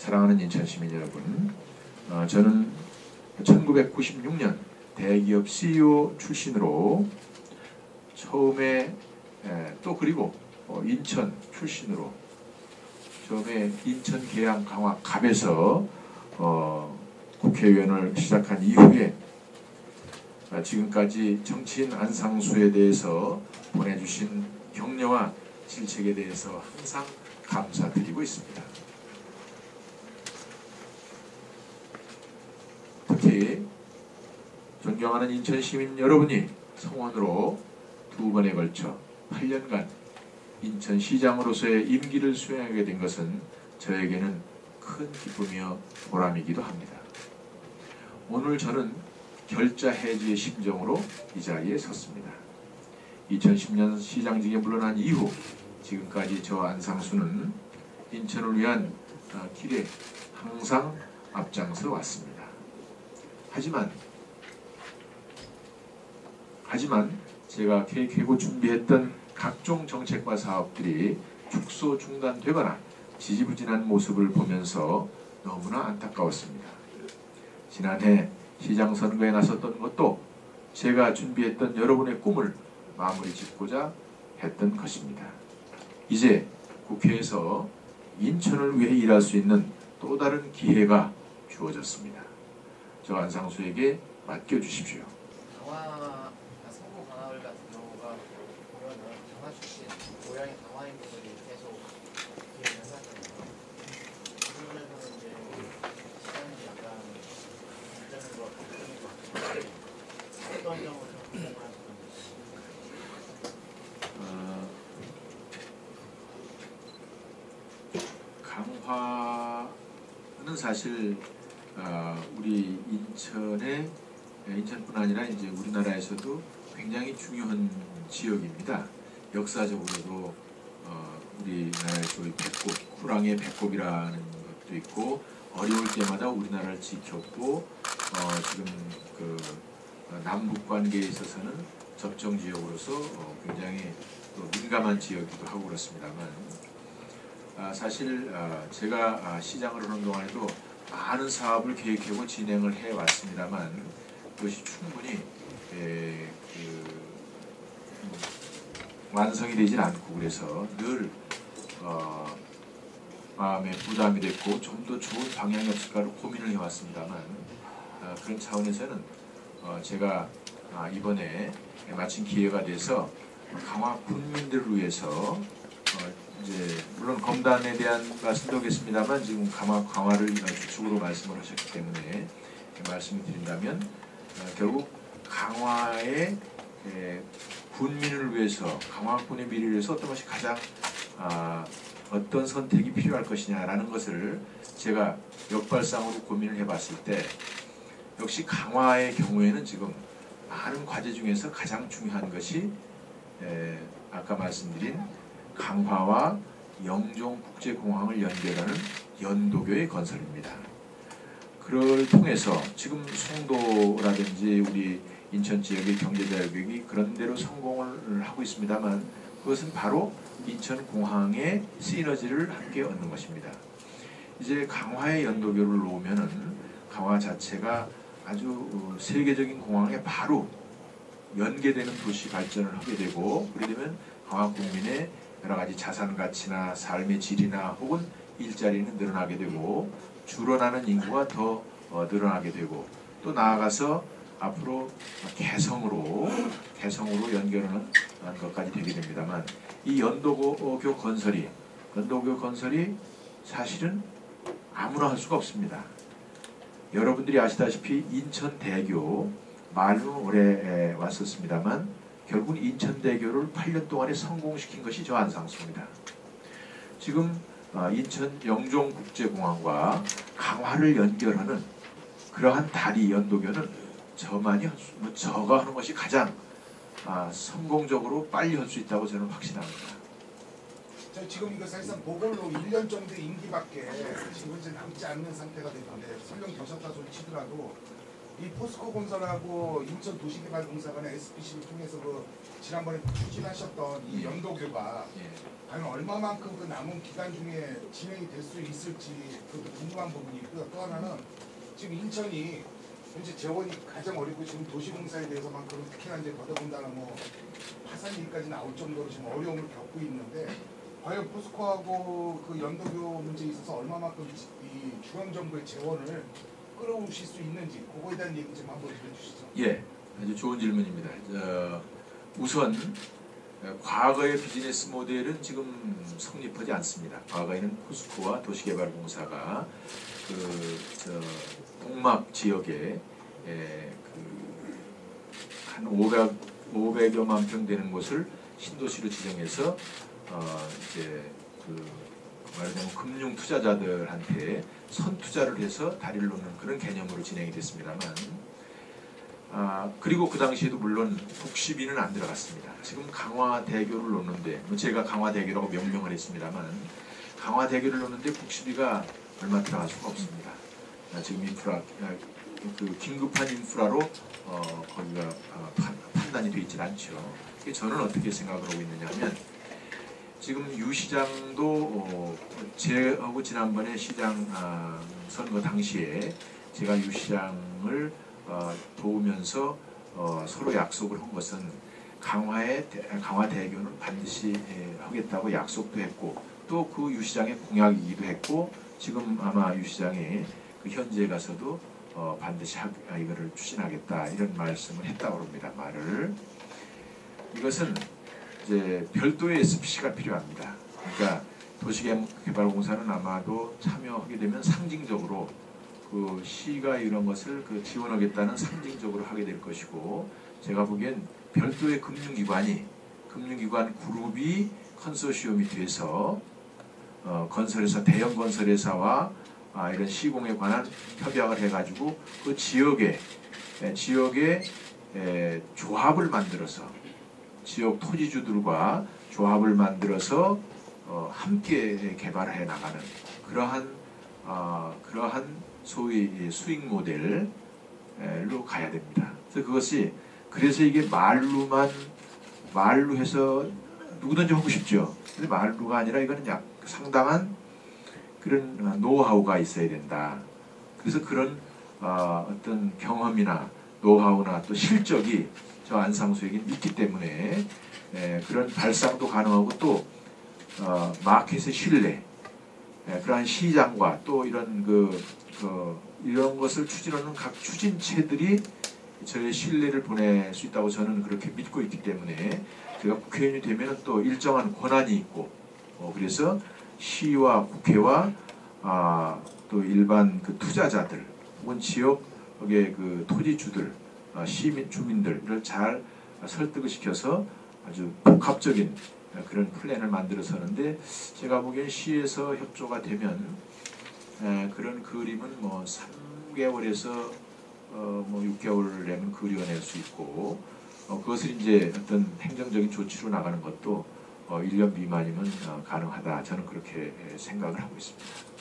사랑하는 인천시민 여러분, 저는 1996년 대기업 CEO 출신으로 처음에 또 그리고 인천 출신으로 처음에 인천 계양 강화 갑에서 국회의원을 시작한 이후에 지금까지 정치인 안상수에 대해서 보내주신 격려와 질책에 대해서 항상 감사드리고 있습니다. 특히 존경하는 인천시민 여러분이 성원으로 두 번에 걸쳐 8년간 인천시장으로서의 임기를 수행하게 된 것은 저에게는 큰 기쁨이며 보람이기도 합니다. 오늘 저는 결자 해지의 심정으로 이 자리에 섰습니다. 2010년 시장직에 물러난 이후 지금까지 저 안상수는 인천을 위한 길에 항상 앞장서 왔습니다. 하지만 제가 계획하고 준비했던 각종 정책과 사업들이 축소 중단되거나 지지부진한 모습을 보면서 너무나 안타까웠습니다. 지난해 시장 선거에 나섰던 것도 제가 준비했던 여러분의 꿈을 마무리 짓고자 했던 것입니다. 이제 국회에서 인천을 위해 일할 수 있는 또 다른 기회가 주어졌습니다. 저 안상수에게 맡겨주십시오. 성공 강화을 같은 경우가 보면은 강화 출신, 고향이 강화인 분들이 계속 기회를 하잖아요. 그 부분에서는 이제 시장이 약간 발전인 것 같은데 어떤 점으로 공감을 하시는 강화는 사실 우리 인천뿐 아니라 이제 우리나라에서도 굉장히 중요한 지역입니다. 역사적으로도 우리나라에서 쿠랑의 배꼽이라는 것도 있고 어려울 때마다 우리나라를 지켰고 지금 그 남북 관계에 있어서는 접점 지역으로서 굉장히 또 민감한 지역이기도 하고 그렇습니다만 사실 제가 시장을 하는 동안에도 많은 사업을 계획하고 진행을 해왔습니다만 그것이 충분히 완성이 되질 않고 그래서 늘 마음에 부담이 됐고 좀 더 좋은 방향이 없을까를 고민을 해왔습니다만 그런 차원에서는 제가 이번에 마침 기회가 돼서 강화 군민들을 위해서 이제 물론 검단에 대한 말씀도 하겠습니다만 지금 강화를 주축으로 말씀을 하셨기 때문에 말씀을 드린다면 결국 강화의 군민을 위해서 강화군의 미래를 위해서 어떤 것이 가장 어떤 선택이 필요할 것이냐라는 것을 제가 역발상으로 고민을 해봤을 때 역시 강화의 경우에는 지금 많은 과제 중에서 가장 중요한 것이 아까 말씀드린 강화와 영종국제공항을 연결하는 연도교의 건설입니다. 그걸 통해서 지금 송도라든지 우리 인천 지역의 경제자격이 그런 대로 성공을 하고 있습니다만 그것은 바로 인천공항의 시너지를 함께 얻는 것입니다. 이제 강화의 연도교를 놓으면은 강화 자체가 아주 세계적인 공항에 바로 연계되는 도시 발전을 하게 되고 그렇게 되면 강화 국민의 여러 가지 자산 가치나 삶의 질이나 혹은 일자리는 늘어나게 되고 줄어나는 인구가 더 늘어나게 되고 또 나아가서 앞으로 개성으로 연결하는 것까지 되게 됩니다만 이 연도교 건설이 사실은 아무나 할 수가 없습니다. 여러분들이 아시다시피 인천대교 말로는 오래 왔었습니다만 결국 인천대교를 8년 동안에 성공시킨 것이 저 안상수입니다. 지금 인천 영종국제공항과 강화를 연결하는 그러한 다리 연도교는 저가 하는 것이 가장 성공적으로 빨리 할 수 있다고 저는 확신합니다. 지금 이거 사실상 보궐로 1년 정도 임기밖에 지금 이제 남지 않는 상태가 됐는데 설령 되셨다 소리 치더라도 이 포스코 건설하고 인천 도시개발공사가 SPC를 통해서 그 지난번에 추진하셨던 이 연도교가 과연 얼마만큼 그 남은 기간 중에 진행이 될 수 있을지 그것도 궁금한 부분이 있고요. 또 하나는 지금 인천이 현재 재원이 가장 어렵고 지금 도시공사에 대해서만큼은 특히나 이제 더더군다나 뭐 파산 일까지 나올 정도로 지금 어려움을 겪고 있는데 과연 포스코하고 그 연도교 문제에 있어서 얼마만큼 이 중앙정부의 재원을 끌어오실 수 있는지 그거에 대한 얘기 좀 한번 들려주시죠. 예, 아주 좋은 질문입니다. 우선 과거의 비즈니스 모델은 지금 성립하지 않습니다. 과거에는 포스코와 도시개발공사가 동막 지역에 한 500여만 평 되는 곳을 신도시로 지정해서 이제 말하자면 금융 투자자들한테 선투자를 해서 다리를 놓는 그런 개념으로 진행이 됐습니다만, 그리고 그 당시에도 물론 북시비는 안 들어갔습니다. 지금 강화대교를 놓는데, 제가 강화대교라고 명명을 했습니다만, 강화대교를 놓는데 북시비가 얼마 들어갈 수가 없습니다. 지금 인프라, 그 긴급한 인프라로 거기가 판단이 되어 있질 않죠. 저는 어떻게 생각을 하고 있느냐 하면, 지금 유 시장도 제하고 지난번에 시장 선거 당시에 제가 유 시장을 도우면서 서로 약속을 한 것은 강화대교는 반드시 하겠다고 약속도 했고, 또 그 유 시장의 공약이기도 했고, 지금 아마 유 시장이 그 현지에 가서도 반드시 이거를 추진하겠다 이런 말씀을 했다고 합니다. 말을. 이것은 이제 별도의 SPC가 필요합니다. 그러니까 도시개발공사는 아마도 참여하게 되면 상징적으로 그 시가 이런 것을 지원하겠다는 상징적으로 하게 될 것이고, 제가 보기엔 별도의 금융기관 그룹이 컨소시엄이 돼서 건설회사, 대형 건설회사와 이런 시공에 관한 협약을 해가지고 그 지역에 조합을 만들어서 지역 토지주들과 조합을 만들어서 함께 개발해 나가는 그러한 소위 수익 모델로 가야 됩니다. 그래서 이게 말로 해서 누구든지 하고 싶죠. 근데 말로가 아니라 이거는 상당한 그런 노하우가 있어야 된다. 그래서 그런 어떤 경험이나 노하우나 또 실적이 저 안상수에게 있기 때문에 그런 발상도 가능하고, 또 마켓의 신뢰, 그러한 시장과 또 이런 이런 것을 추진하는 각 추진체들이 저의 신뢰를 보낼 수 있다고 저는 그렇게 믿고 있기 때문에, 제가 국회의원이 되면 또 일정한 권한이 있고, 그래서 시와 국회와 또 일반 투자자들 혹은 지역의 토지주들, 주민들을 잘 설득을 시켜서 아주 복합적인 그런 플랜을 만들어서는데, 제가 보기엔 시에서 협조가 되면 그런 그림은 뭐 3개월에서 6개월 내면 그려낼 수 있고, 그것을 이제 어떤 행정적인 조치로 나가는 것도 1년 미만이면 가능하다. 저는 그렇게 생각을 하고 있습니다.